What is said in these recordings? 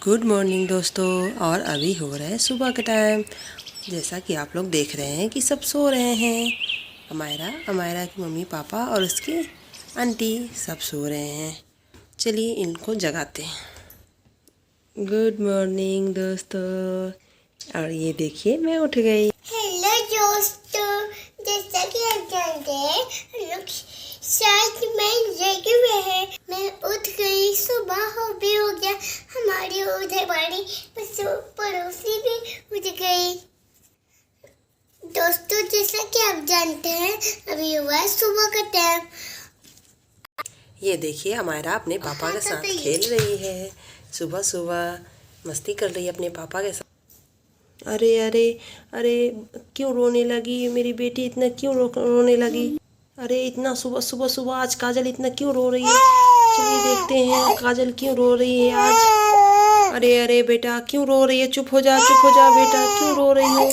Good morning दोस्तों। और अभी हो रहा है सुबह का टाइम। जैसा कि आप लोग देख रहे हैं कि सब सो रहे हैं। अमायरा की मम्मी पापा और उसकी आंटी सब सो रहे हैं। चलिए इनको जगाते हैं। गुड मॉर्निंग दोस्तों। और ये देखिए मैं उठ गई। हेलो दोस्तों, जैसा कि आप जानते हैं हम लोग साथ में जगे हुए हैं। मैं उठ गई, सुबह हो गया। हमारी उधर बड़ी पड़ोसी भी उठ गई। दोस्तों जैसा कि आप जानते हैं अभी हुआ है सुबह का टाइम। ये देखिए अमायरा अपने पापा के साथ खेल रही है। सुबह सुबह मस्ती कर रही है अपने पापा के साथ। अरे अरे अरे क्यों रोने लगी मेरी बेटी? इतना क्यों रोने लगी? अरे इतना सुबह आज काजल इतना क्यों रो रही है? चलिए देखते हैं काजल क्यों रो रही है आज। अरे अरे बेटा क्यों रो रही है? चुप हो जा बेटा, क्यों रो रही हो?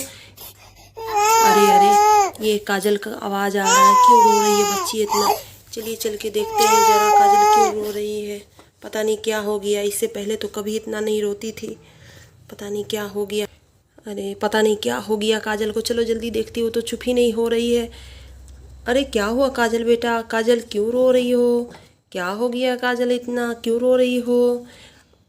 अरे अरे ये काजल का आवाज़ आ रहा है, क्यों रो रही है बच्ची इतना? चलिए चल के देखते हैं जरा काजल क्यों रो रही है। पता नहीं क्या हो गया, इससे पहले तो कभी इतना नहीं रोती थी। पता नहीं क्या हो गया। अरे पता नहीं क्या हो गया काजल को। चलो जल्दी देखती हो, तो चुप ही नहीं हो रही है। अरे क्या हुआ काजल बेटा? काजल क्यों रो रही हो? क्या हो गया काजल, इतना क्यों रो रही हो?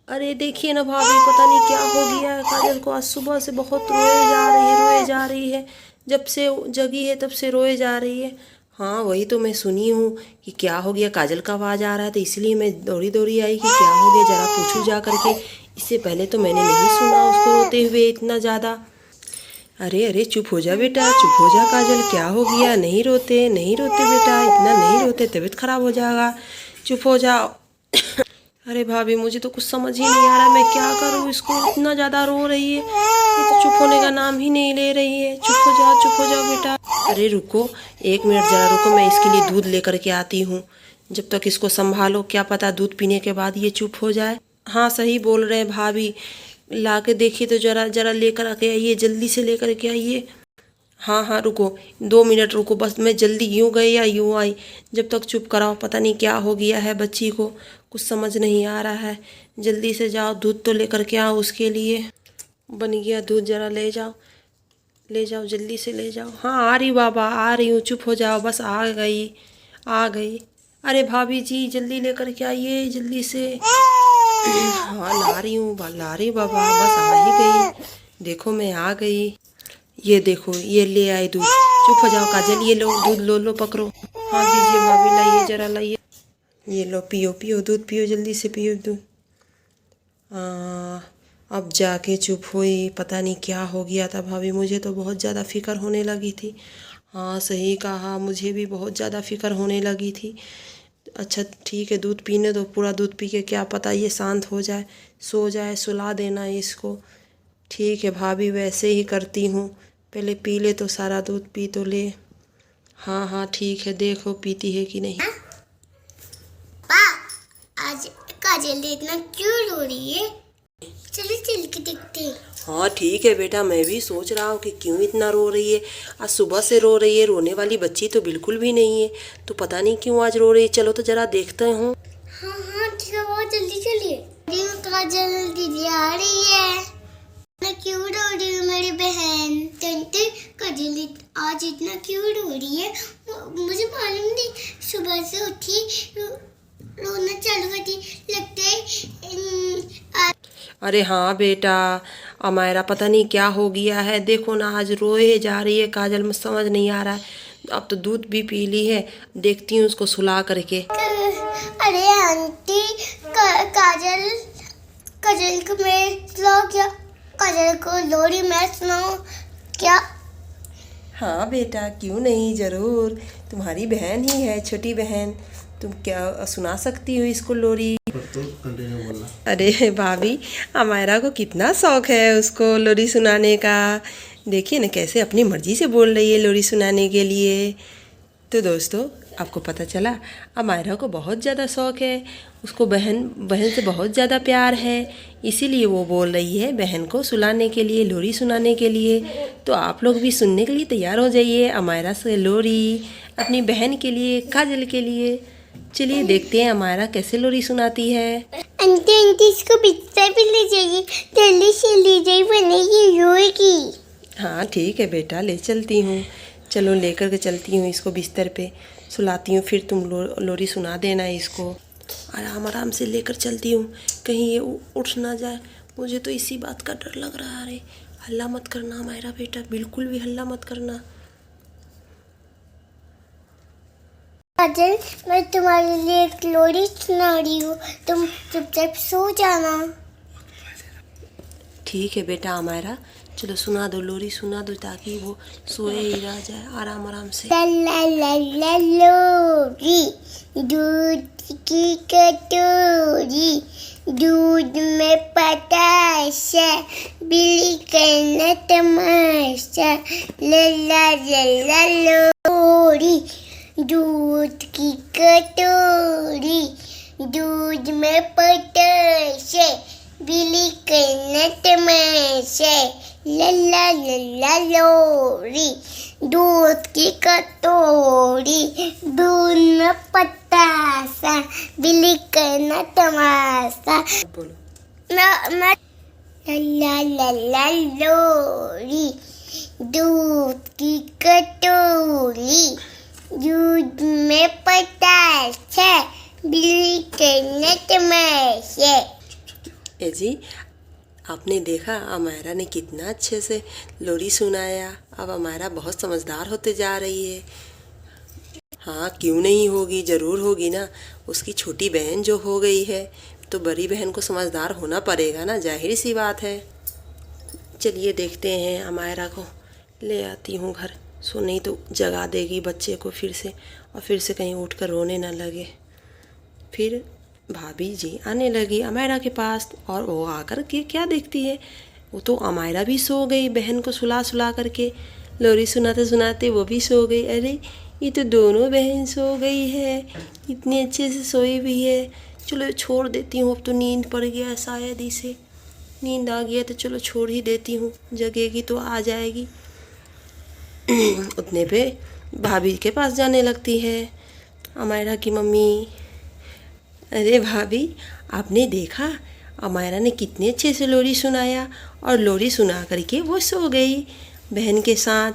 अरे देखिए ना भाभी, पता नहीं क्या हो गया है काजल को। आज सुबह से बहुत रोए जा रही है। जब से जगी है तब से रोए जा रही है। हाँ वही तो मैं सुनी हूँ कि क्या हो गया, काजल का आवाज़ आ रहा है, तो इसलिए मैं दौड़ी आई कि क्या हो गया, ज़रा पूछूं जा करके। इससे पहले तो मैंने नहीं सुना उसको रोते हुए इतना ज़्यादा। अरे अरे चुप हो जा बेटा, चुप हो जा काजल, क्या हो गया? नहीं रोते बेटा, इतना नहीं रोते, तबीयत खराब हो जाएगा। चुप हो जाओ। अरे भाभी मुझे तो कुछ समझ ही नहीं आ रहा, मैं क्या करूँ इसको, इतना ज़्यादा रो रही है। ये तो चुप होने का नाम ही नहीं ले रही है। चुप हो जाओ बेटा। अरे रुको, एक मिनट ज़रा रुको, मैं इसके लिए दूध लेकर के आती हूँ। जब तक इसको संभालो, क्या पता दूध पीने के बाद ये चुप हो जाए। हाँ सही बोल रहे हैं भाभी, ला के देखिए तो जरा लेकर आके आइए, जल्दी से लेकर के आइए। हाँ रुको, 2 मिनट रुको बस, मैं जल्दी यूँ गई या यूँ आई। जब तक चुप कराओ, पता नहीं क्या हो गया है बच्ची को, कुछ समझ नहीं आ रहा है। जल्दी से जाओ दूध तो लेकर के आओ उसके लिए। बन गया दूध, जरा ले जाओ जल्दी से ले जाओ। हाँ आ रही बाबा, आ रही हूँ, चुप हो जाओ बस, आ गई। अरे भाभी जी जल्दी लेकर के आइए जल्दी से। हाँ ला रही बाबा, बस आ ही गई। देखो मैं आ गई। ये देखो ये ले आई दूध। चुप हो जाओ काजल, ये लो दूध, लो पकड़ो। हाँ दीजिए भाभी, लाइए जरा लाइए। ये लो पियो दूध, पियो जल्दी से पियो दूध। अब जाके चुप हुई। पता नहीं क्या हो गया था भाभी, मुझे तो बहुत ज़्यादा फिक्र होने लगी थी। हाँ सही कहा, मुझे भी बहुत ज़्यादा फिक्र होने लगी थी। अच्छा ठीक है, दूध पीने दो, पूरा दूध पी के क्या पता ये शांत हो जाए, सो जाए, सुला देना इसको। ठीक है भाभी, वैसे ही करती हूँ। पहले पी ले तो, सारा दूध पी तो ले। हाँ ठीक है, देखो पीती है कि नहीं। आज काजल इतना क्यों रो रही है? चलिए चल के देखते हैं। हाँ ठीक है बेटा, मैं भी सोच रहा हूँ कि क्यों इतना रो रही है। आज सुबह से रो रही है, रोने वाली बच्ची तो बिल्कुल भी नहीं है, तो पता नहीं क्यों आज रो रही है। चलो तो जरा देखते हूँ। हाँ ठीक है, बहुत जल्दी चलिए। काजल दीदी आ रही है। मैं क्यों रो रही हूँ मेरी बहन? काजल आज इतना क्यों रो रही है? मुझे मालूम नहीं, सुबह से उठी रोना चालू कर दी, लगता है। अरे हाँ बेटा, अमायरा पता नहीं क्या हो गया है, देखो ना आज रोए जा रही है काजल, में समझ नहीं आ रहा है। अब तो दूध भी पी ली है, देखती हूँ उसको सुला करके। अरे आंटी, काजल को मैं सुनाऊं क्या? काजल को लोरी मैं सुनाऊं क्या? हाँ बेटा क्यों नहीं, ज़रूर, तुम्हारी बहन ही है, छोटी बहन, तुम क्या सुना सकती हो इसको लोरी? तो कंटिन्यू बोलना। अरे भाभी, अमायरा को कितना शौक है उसको लोरी सुनाने का। देखिए ना कैसे अपनी मर्जी से बोल रही है लोरी सुनाने के लिए। तो दोस्तों, आपको पता चला अमायरा को बहुत ज़्यादा शौक है, उसको बहन से बहुत ज़्यादा प्यार है, इसीलिए वो बोल रही है बहन को सुलाने के लिए, लोरी सुनाने के लिए। तो आप लोग भी सुनने के लिए तैयार हो जाइए अमायरा से लोरी, अपनी बहन के लिए, काजल के लिए। चलिए देखते हैं अमायरा कैसे लोरी सुनाती है। आंटी आंटी इसको बिस्तर पे ले जाइए, जल्दी से ले जाइए वरना ये रोएगी। हाँ ठीक है बेटा, ले चलती हूँ। चलो लेकर के चलती हूँ इसको बिस्तर पे, सुलाती हूँ, फिर तुम लोरी सुना देना इसको। आराम आराम से लेकर चलती हूँ, कहीं ये उठ ना जाए। मुझे तो इसी बात का डर लग रहा है। अरे हल्ला मत करना मेरा बेटा, बिल्कुल भी हल्ला मत करना। काजल, मैं तुम्हारे लिए एक लोरी सुना रही हूँ, तुम चुपचाप सो जाना। ठीक है बेटा अमायरा, चलो सुना दो, लोरी सुना दो ताकि वो सोए ही रह जाए आराम आराम से। ला ला ला ला लोरी, दूध की कटोरी, दूध में पताशा, बिल्ली करना तमाशा। ला ला ला ला लोरी, दूध की कटोरी, दूध में पताशा, बिल्ली करना तमाशा। लल्ला लल्ला लोरी, दूध की कटोरी, दूध में पतासा, बिल्ली करना तमाशा। बोलो। मैं लल्ला लल्ला लोरी, दूध की कटोरी, दूध में पतासा, बिल्ली करना तमाशा। ए जी, आपने देखा अमायरा ने कितना अच्छे से लोरी सुनाया। अब अमायरा बहुत समझदार होते जा रही है। हाँ क्यों नहीं होगी, ज़रूर होगी ना। उसकी छोटी बहन जो हो गई है तो बड़ी बहन को समझदार होना पड़ेगा ना, जाहिर सी बात है। चलिए देखते हैं अमायरा को ले आती हूँ घर। सो नहीं तो जगा देगी बच्चे को फिर से, और फिर से कहीं उठकर रोने ना लगे। फिर भाभी जी आने लगी अमायरा के पास, और वो आकर के क्या देखती है, वो तो अमायरा भी सो गई बहन को सुला सुला करके। लोरी सुनाते सुनाते वो भी सो गई। अरे ये तो दोनों बहन सो गई है, इतने अच्छे से सोई हुई है। चलो छोड़ देती हूँ, अब तो नींद पड़ गया शायद इसे, नींद आ गया तो चलो छोड़ ही देती हूँ, जगेगी तो आ जाएगी। उतने पे भाभी के पास जाने लगती है अमायरा की मम्मी। अरे भाभी, आपने देखा अमायरा ने कितने अच्छे से लोरी सुनाया, और लोरी सुना करके वो सो गई बहन के साथ।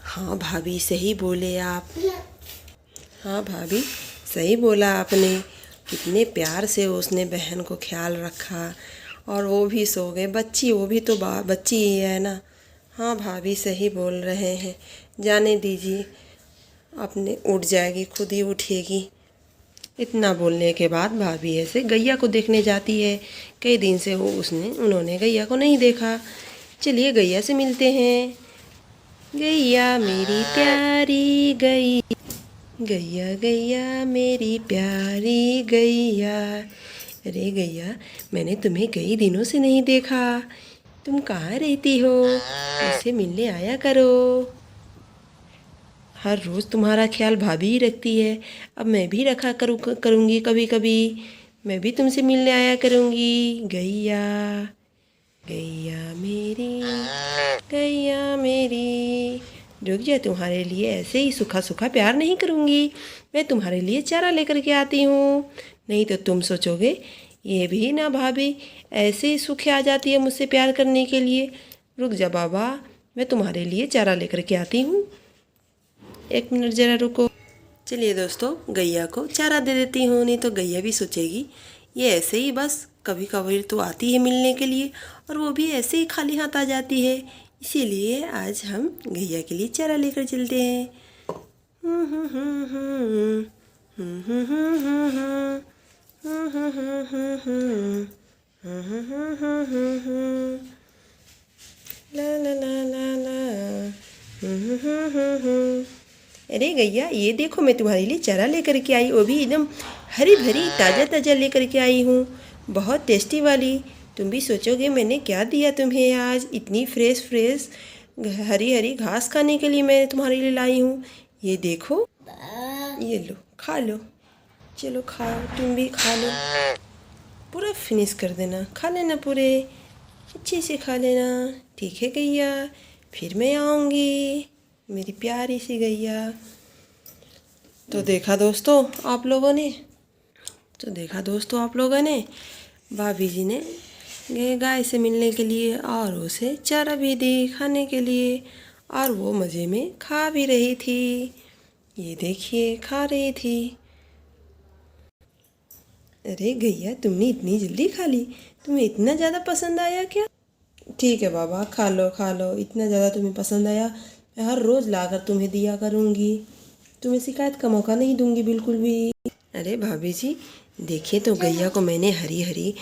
हाँ भाभी सही बोले आप। हाँ भाभी सही बोला आपने, कितने प्यार से उसने बहन को ख्याल रखा, और वो भी सो गए। बच्ची, वो भी तो बच्ची ही है ना। हाँ भाभी सही बोल रहे हैं, जाने दीजिए, अपने उठ जाएगी, खुद ही उठेगी। इतना बोलने के बाद भाभी ऐसे गैया को देखने जाती है। कई दिन से उन्होंने गैया को नहीं देखा। चलिए गैया से मिलते हैं। गैया मेरी प्यारी गैया गैया मेरी प्यारी गैया। अरे गैया, मैंने तुम्हें कई दिनों से नहीं देखा, तुम कहाँ रहती हो, मुझसे मिलने आया करो। हर रोज़ तुम्हारा ख्याल भाभी ही रखती है, अब मैं भी रखा करूँगी कभी कभी, मैं भी तुमसे मिलने आया करूँगी। गैया गैया मेरी, रुक जा, तुम्हारे लिए ऐसे ही सूखा सूखा प्यार नहीं करूँगी, मैं तुम्हारे लिए चारा लेकर के आती हूँ। नहीं तो तुम सोचोगे ये भी ना भाभी ऐसे ही सूखे आ जाती है मुझसे प्यार करने के लिए। रुक जा बाबा, मैं तुम्हारे लिए चारा लेकर के आती हूँ, एक मिनट ज़रा रुको। चलिए दोस्तों, गैया को चारा दे देती हूँ, नहीं तो गैया भी सोचेगी ये ऐसे ही बस कभी कभी तो आती है मिलने के लिए, और वो भी ऐसे ही खाली हाथ आ जाती है। इसीलिए आज हम गैया के लिए चारा लेकर चलते हैं। ला ला ला ला ला। अरे गैया, ये देखो मैं तुम्हारे लिए चारा लेकर के आई, वो भी एकदम हरी भरी ताज़ा ताज़ा लेकर के आई हूँ, बहुत टेस्टी वाली। तुम भी सोचोगे मैंने क्या दिया तुम्हें आज, इतनी फ्रेश फ्रेश हरी हरी घास खाने के लिए मैं तुम्हारे लिए लाई हूँ। ये देखो, ये लो खा लो, चलो खाओ, तुम भी खा लो, पूरा फिनिश कर देना, खा लेना पूरे, अच्छे से खा लेना। ठीक है गैया, फिर मैं आऊँगी, मेरी प्यारी सी गैया। तो देखा दोस्तों आप लोगों ने, भाभी जी ने गए गाय से मिलने के लिए और उसे चारा भी दी खाने के लिए, और वो मज़े में खा भी रही थी। ये देखिए खा रही थी। अरे गैया, तुमने इतनी जल्दी खा ली, तुम्हें इतना ज़्यादा पसंद आया क्या? ठीक है बाबा, खा लो, इतना ज़्यादा तुम्हें पसंद आया, मैं हर रोज़ लाकर तुम्हें दिया करूँगी, तुम्हें शिकायत का मौका नहीं दूँगी बिल्कुल भी। अरे भाभी जी देखिए, तो गैया को मैंने हरी हरी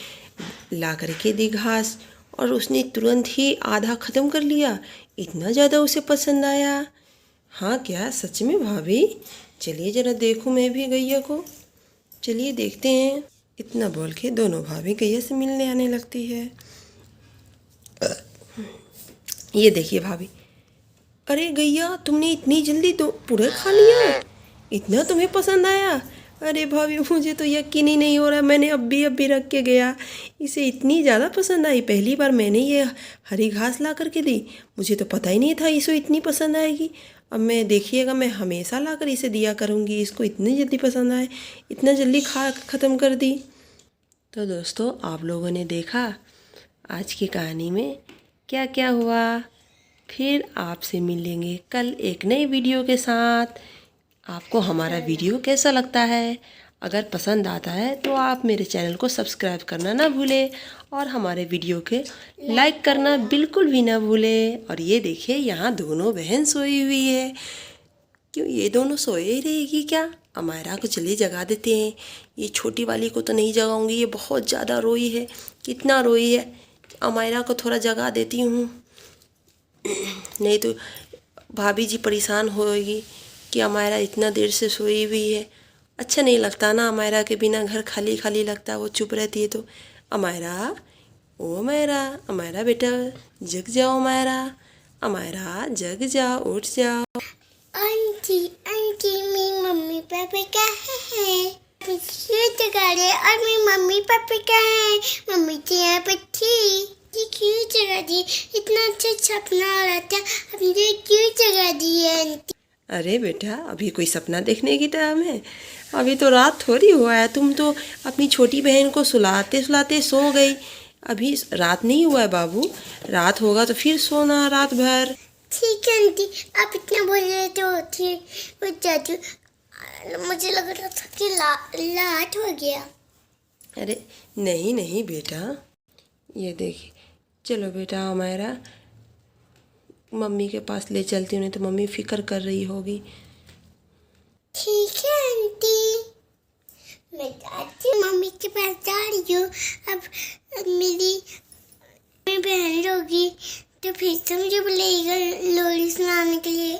ला करके दी घास, और उसने तुरंत ही आधा ख़त्म कर लिया, इतना ज़्यादा उसे पसंद आया। हाँ क्या सच में भाभी? चलिए ज़रा देखूँ मैं भी गैया को, चलिए देखते हैं। इतना बोल के दोनों भाभी गैया से मिलने आने लगती है। ये देखिए भाभी, अरे गैया तुमने इतनी जल्दी तो पूरा खा लिया, इतना तुम्हें पसंद आया? अरे भाभी मुझे तो यकीन ही नहीं हो रहा, मैंने अभी रख के गया, इसे इतनी ज़्यादा पसंद आई। पहली बार मैंने ये हरी घास ला करके दी, मुझे तो पता ही नहीं था इसे इतनी पसंद आएगी। अब मैं देखिएगा, मैं हमेशा ला कर इसे दिया करूँगी, इसको इतनी जल्दी पसंद आए, इतना जल्दी खा ख़त्म कर दी। तो दोस्तों आप लोगों ने देखा आज की कहानी में क्या क्या हुआ। फिर आपसे मिलेंगे कल एक नई वीडियो के साथ। आपको हमारा वीडियो कैसा लगता है? अगर पसंद आता है तो आप मेरे चैनल को सब्सक्राइब करना ना भूलें, और हमारे वीडियो के लाइक करना बिल्कुल भी ना भूलें। और ये देखिए यहाँ दोनों बहन सोई हुई है। क्यों ये दोनों सोए ही रहेगी क्या? अमायरा को चलिए जगा देते हैं। ये छोटी वाली को तो नहीं जगाऊंगी, ये बहुत ज़्यादा रोई है, कितना रोई है। अमायरा को थोड़ा जगा देती हूँ, नहीं तो भाभी जी परेशान होएगी कि अमायरा इतना देर से सोई हुई है। अच्छा नहीं लगता ना, अमायरा के बिना घर खाली खाली लगता है, वो चुप रहती है तो। अमायरा, ओ अमायरा, अमायरा बेटा जग जाओ, अमायरा जग जाओ, उठ जाओ। आंटी मेरी मम्मी पापा कहाँ है? क्यों जगा रहे? और मेरी मम्मी पापा कहाँ है? मम्मी तो यहाँ पर थी, ये क्यों जगा दी? इतना अच्छा सपना आ रहा था, अब मुझे क्यों जगा दी है आंटी? अरे बेटा अभी कोई सपना देखने की टाइम है? अभी तो रात थोड़ी हुआ है, तुम तो अपनी छोटी बहन को सुलाते सुलाते सो गई। अभी रात नहीं हुआ है बाबू, रात होगा तो फिर सोना रात भर। ठीक है आंटी, आप इतना बोल रहे तो ठीक हो जाती। मुझे लग रहा था कि लाट हो गया। अरे नहीं बेटा, ये देखिए, चलो बेटा हमारा मम्मी के पास ले चलती हूँ, नहीं तो मम्मी फिक्र कर रही होगी। ठीक है आंटी, मैं जाती मम्मी के पास जा रही हूँ। अब मेरी बहन होगी तो फिर से मुझे बुलाएगा लोरी सुनाने के लिए।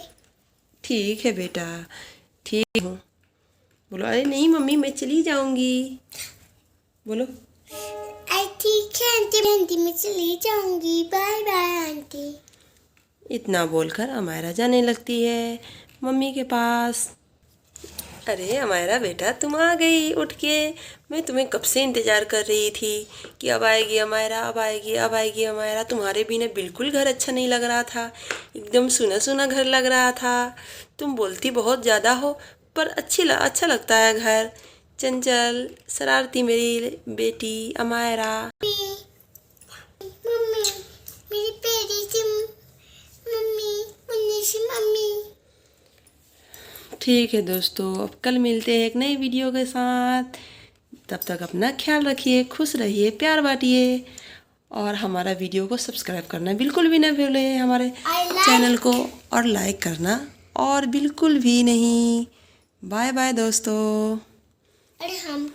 ठीक है बेटा, ठीक हूँ। बोलो, अरे नहीं मम्मी मैं चली जाऊँगी, बोलो। ठीक है आंटी मैं चली जाऊँगी, बाय बाय आंटी। इतना बोलकर अमायरा जाने लगती है मम्मी के पास। अरे अमायरा बेटा तुम आ गई उठ के, मैं तुम्हें कब से इंतज़ार कर रही थी कि अब आएगी अमायरा, अब आएगी अमायरा। तुम्हारे बिना बिल्कुल घर अच्छा नहीं लग रहा था, एकदम सुना सुना घर लग रहा था। तुम बोलती बहुत ज़्यादा हो पर अच्छा लगता है घर। चंचल शरारती मेरी बेटी अमायरा। मम्मी मेरी प्यारी सी मम्मी, मुन्नी सी मम्मी। ठीक है दोस्तों, अब कल मिलते हैं एक नई वीडियो के साथ। तब तक अपना ख्याल रखिए, खुश रहिए, प्यार बांटिए, और हमारा वीडियो को सब्सक्राइब करना बिल्कुल भी ना भूलें हमारे चैनल को, और लाइक करना और बिल्कुल भी नहीं। बाय बाय दोस्तों। अरे हम